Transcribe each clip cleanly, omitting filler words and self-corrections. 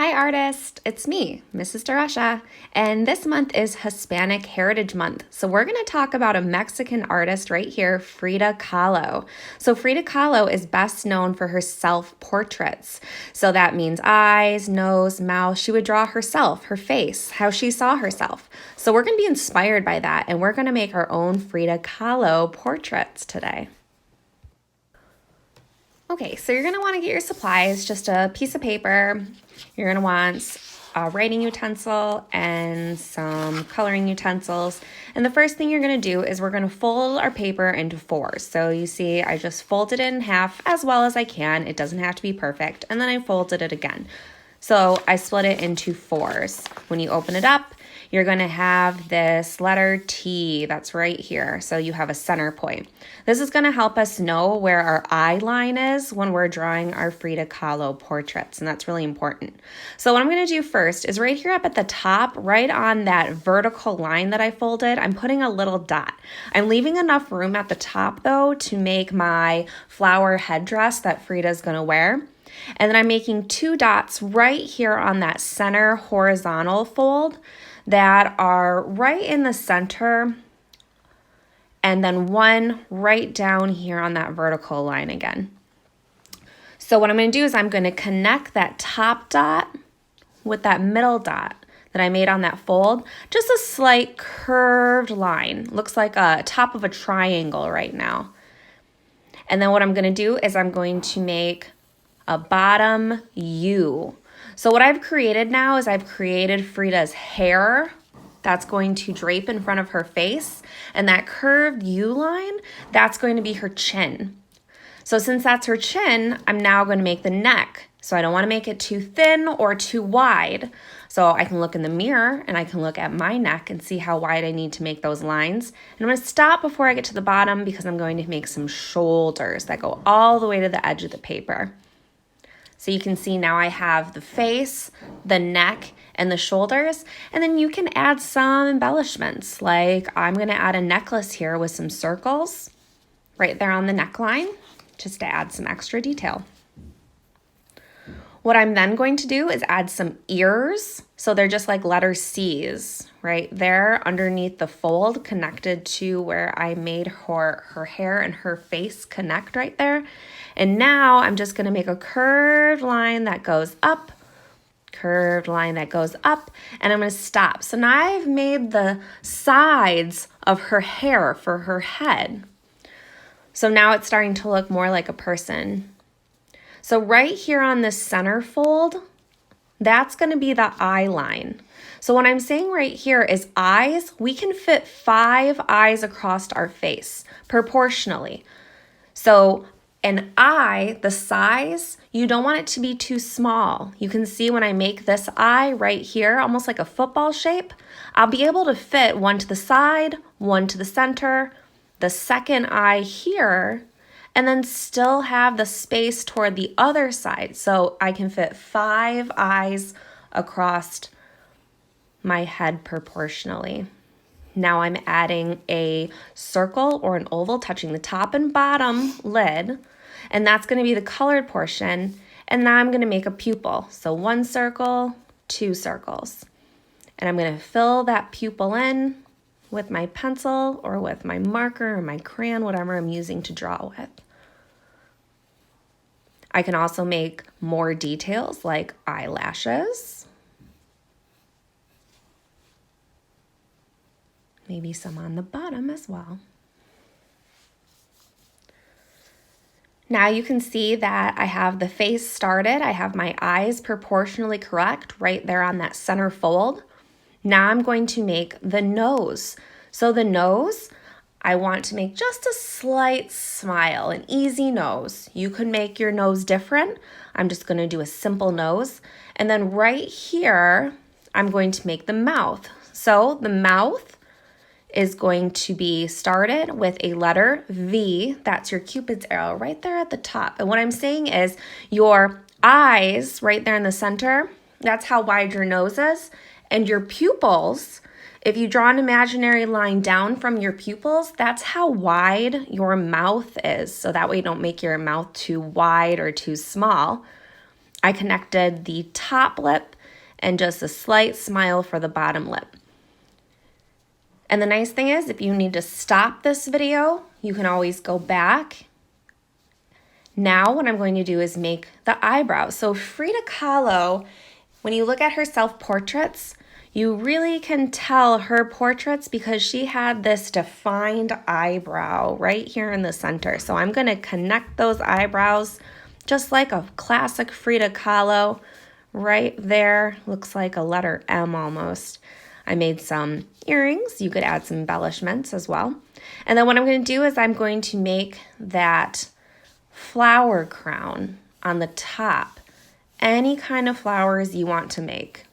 Hi artist, it's me, Mrs. Darasha, and this month is Hispanic Heritage Month. So we're going to talk about a Mexican artist right here, Frida Kahlo. So Frida Kahlo is best known for her self-portraits. So that means eyes, nose, mouth. She would draw herself, her face, how she saw herself. So we're going to be inspired by that, and we're going to make our own Frida Kahlo portraits today. Okay, so you're going to want to get your supplies, just a piece of paper. You're going to want a writing utensil and some coloring utensils. And the first thing you're going to do is we're going to fold our paper into fours. So you see I just folded it in half as well as I can. It doesn't have to be perfect. And then I folded it again. So I split it into fours. When you open it up, you're going to have this letter T that's right here. So you have a center point. This is going to help us know where our eye line is when we're drawing our Frida Kahlo portraits, and that's really important. So what I'm going to do first is right here up at the top, right on that vertical line that I folded, I'm putting a little dot. I'm leaving enough room at the top though to make my flower headdress that Frida's going to wear. And then I'm making two dots right here on that center horizontal fold that are right in the center, and then one right down here on that vertical line again. So what I'm going to do is I'm going to connect that top dot with that middle dot that I made on that fold, just a slight curved line. Looks like a top of a triangle right now. And then what I'm going to do is I'm going to make a bottom U. So what I've created now is I've created Frida's hair that's going to drape in front of her face, and that curved U line, that's going to be her chin. So since that's her chin, I'm now going to make the neck. So I don't want to make it too thin or too wide. So I can look in the mirror and I can look at my neck and see how wide I need to make those lines. And I'm going to stop before I get to the bottom because I'm going to make some shoulders that go all the way to the edge of the paper. So you can see now I have the face, the neck, and the shoulders. And then you can add some embellishments. Like I'm going to add a necklace here with some circles right there on the neckline, just to add some extra detail. What I'm then going to do is add some ears. So they're just like letter C's right there underneath the fold connected to where I made her hair and her face connect right there. And now I'm just going to make a curved line that goes up, curved line that goes up, and I'm going to stop. So now I've made the sides of her hair for her head. So now it's starting to look more like a person. So right here on this center fold, that's going to be the eye line. So what I'm saying right here is eyes, we can fit 5 eyes across our face proportionally. So an eye, the size, you don't want it to be too small. You can see when I make this eye right here, almost like a football shape, I'll be able to fit one to the side, one to the center, the second eye here, and then still have the space toward the other side. So I can fit 5 eyes across my head proportionally. Now I'm adding a circle or an oval touching the top and bottom lid, and that's going to be the colored portion. And now I'm going to make a pupil. So 1 circle, 2 circles. And I'm going to fill that pupil in with my pencil or with my marker or my crayon, whatever I'm using to draw with. I can also make more details like eyelashes. Maybe some on the bottom as well. Now you can see that I have the face started. I have my eyes proportionally correct right there on that center fold. Now I'm going to make the nose. So the nose, I want to make just a slight smile, an easy nose. You could make your nose different. I'm just going to do a simple nose. And then right here, I'm going to make the mouth. So the mouth is going to be started with a letter V. That's your Cupid's arrow right there at the top. And what I'm saying is your eyes right there in the center, that's how wide your nose is. And your pupils, if you draw an imaginary line down from your pupils, that's how wide your mouth is. So that way you don't make your mouth too wide or too small. I connected the top lip and just a slight smile for the bottom lip. And the nice thing is, if you need to stop this video, you can always go back. Now what I'm going to do is make the eyebrows. So Frida Kahlo, when you look at her self-portraits, you really can tell her portraits because she had this defined eyebrow right here in the center. So I'm going to connect those eyebrows just like a classic Frida Kahlo. Right there, looks like a letter M almost. I made some earrings. You could add some embellishments as well. And then what I'm going to do is I'm going to make that flower crown on the top. Any kind of flowers you want to make.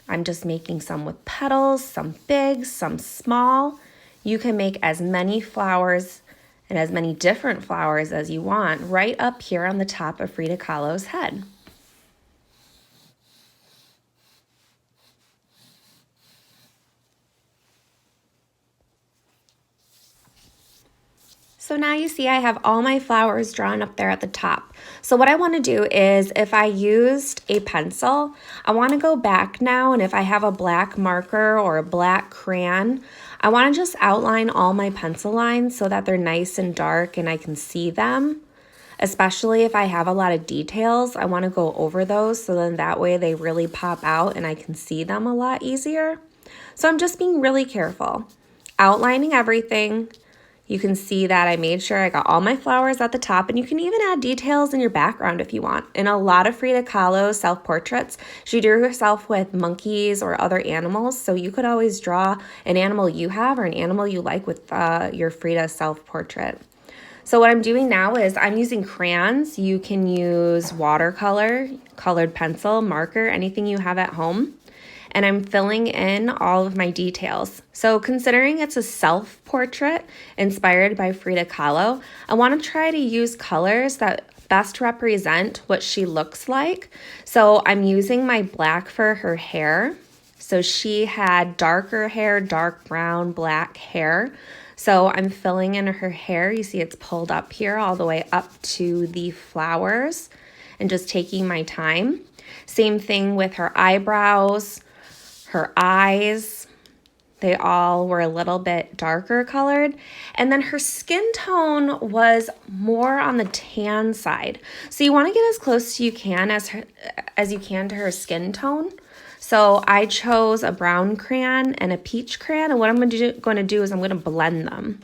I'm just making some with petals, some big, some small. You can make as many flowers and as many different flowers as you want right up here on the top of Frida Kahlo's head. So now you see I have all my flowers drawn up there at the top. So what I want to do is, if I used a pencil, I want to go back now, and if I have a black marker or a black crayon, I want to just outline all my pencil lines so that they're nice and dark and I can see them. Especially if I have a lot of details, I want to go over those so then that way they really pop out and I can see them a lot easier. So I'm just being really careful, outlining everything. You can see that I made sure I got all my flowers at the top, and you can even add details in your background if you want. In a lot of Frida Kahlo's self-portraits, she drew herself with monkeys or other animals, so you could always draw an animal you have or an animal you like with your Frida self-portrait. So what I'm doing now is I'm using crayons. You can use watercolor, colored pencil, marker, anything you have at home. And I'm filling in all of my details. So considering it's a self-portrait inspired by Frida Kahlo, I want to try to use colors that best represent what she looks like. So I'm using my black for her hair. So she had darker hair, dark brown, black hair. So I'm filling in her hair. You see it's pulled up here all the way up to the flowers and just taking my time. Same thing with her eyebrows. Her eyes, they all were a little bit darker colored. And then her skin tone was more on the tan side. So you want to get as close as you can to her skin tone. So I chose a brown crayon and a peach crayon. And what I'm going to do is I'm going to blend them.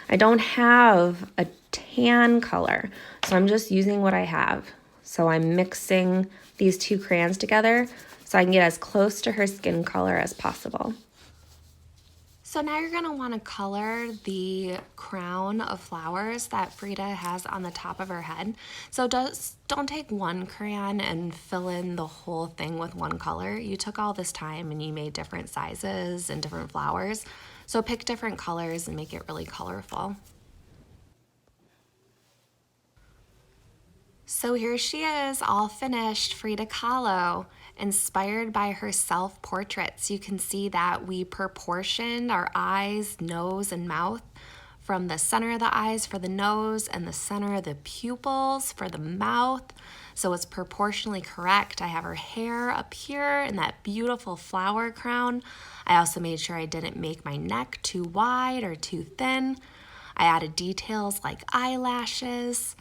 I don't have a tan color, so I'm just using what I have. So I'm mixing these two crayons together so I can get as close to her skin color as possible. So now you're going to want to color the crown of flowers that Frida has on the top of her head. So don't take one crayon and fill in the whole thing with one color. You took all this time and you made different sizes and different flowers. So pick different colors and make it really colorful. So here she is, all finished, Frida Kahlo, inspired by her self-portraits. You can see that we proportioned our eyes, nose, and mouth from the center of the eyes for the nose and the center of the pupils for the mouth. So it's proportionally correct. I have her hair up here in that beautiful flower crown. I also made sure I didn't make my neck too wide or too thin. I added details like eyelashes.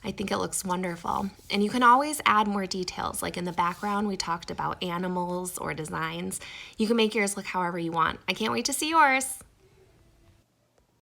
I think it looks wonderful. And you can always add more details. Like in the background, we talked about animals or designs. You can make yours look however you want. I can't wait to see yours.